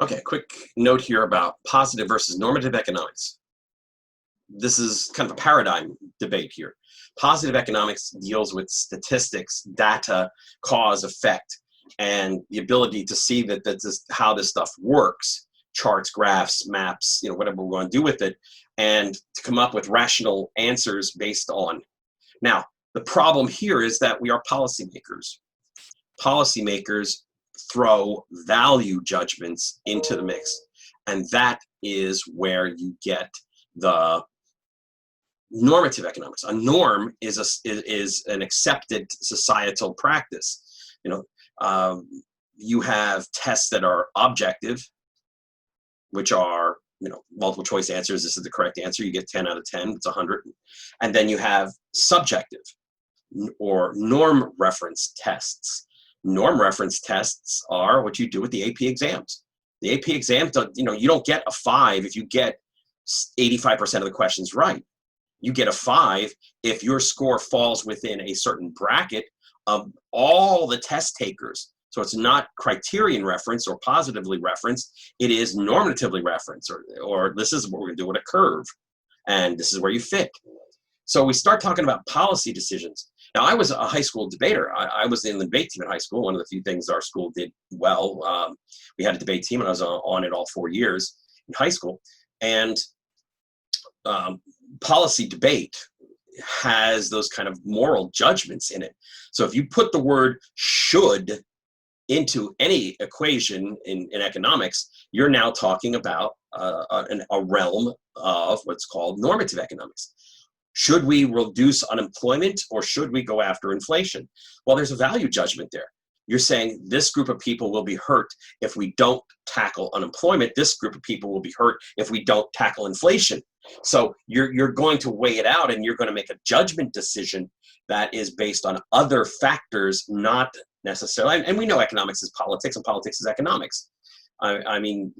Okay, quick note here about positive versus normative economics. This is kind of a paradigm debate here. Positive economics deals with statistics, data, cause, effect, and the ability to see that how this stuff works, charts, graphs, maps, whatever we're going to do with it, and to come up with rational answers based on. Now, the problem here is that we are policymakers. Policymakers throw value judgments into the mix, and that is where you get the normative economics. A norm is an accepted societal practice. You have tests that are objective, which are multiple choice answers. This is the correct answer. You get 10 out of 10. It's 100. And then you have subjective or norm reference tests. Norm reference tests are what you do with the AP exams. The AP exams, you don't get a 5 if you get 85% of the questions right. You get a 5 if your score falls within a certain bracket of all the test takers. So it's not criterion reference or positively referenced. It is normatively referenced, or this is what we're going to do with a curve, and this is where you fit. So we start talking about policy decisions. Now, I was a high school debater. I was in the debate team at high school. One of the few things our school did well. We had a debate team, and I was on it all 4 years in high school. And policy debate has those kind of moral judgments in it. So if you put the word should into any equation in economics, you're now talking about a realm of what's called normative economics. Should we reduce unemployment or should we go after inflation? Well, there's a value judgment there. You're saying this group of people will be hurt if we don't tackle unemployment. This group of people will be hurt if we don't tackle inflation. So you're going to weigh it out, and you're going to make a judgment decision that is based on other factors, not necessarily. And we know economics is politics, and politics is economics. I mean,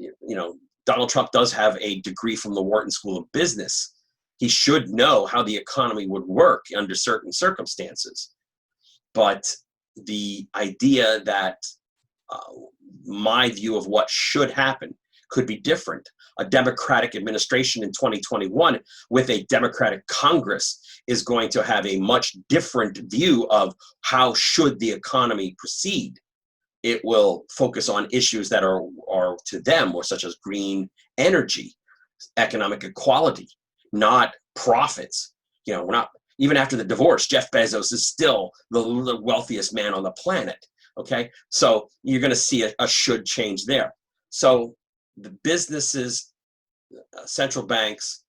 Donald Trump does have a degree from the Wharton School of Business. He should know how the economy would work under certain circumstances. But the idea that my view of what should happen could be different. A Democratic administration in 2021 with a Democratic Congress is going to have a much different view of how should the economy proceed. It will focus on issues that are to them, or such as green energy, economic equality, not profits. We're not, even after the divorce, Jeff Bezos is still the wealthiest man on the planet. Okay, so you're going to see a should change there. So the businesses, central banks,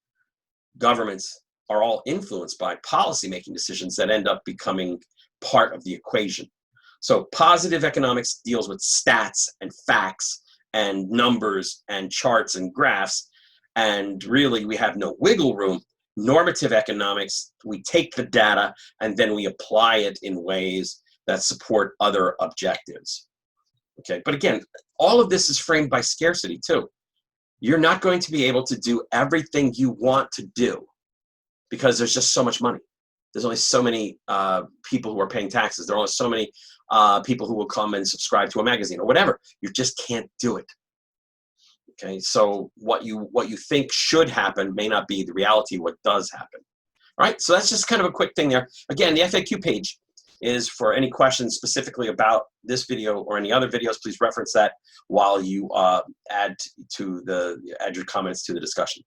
governments are all influenced by policy-making decisions that end up becoming part of the equation. So positive economics deals with stats and facts and numbers and charts and graphs, and really we have no wiggle room. Normative economics, we take the data and then we apply it in ways that support other objectives. Okay, but again, all of this is framed by scarcity too. You're not going to be able to do everything you want to do because there's just so much money. There's only so many people who are paying taxes. There are only so many people who will come and subscribe to a magazine or whatever. You just can't do it. Okay, so what you think should happen may not be the reality of what does happen. All right, so that's just kind of a quick thing there. Again, the FAQ page is for any questions specifically about this video or any other videos. Please reference that while you add your comments to the discussion.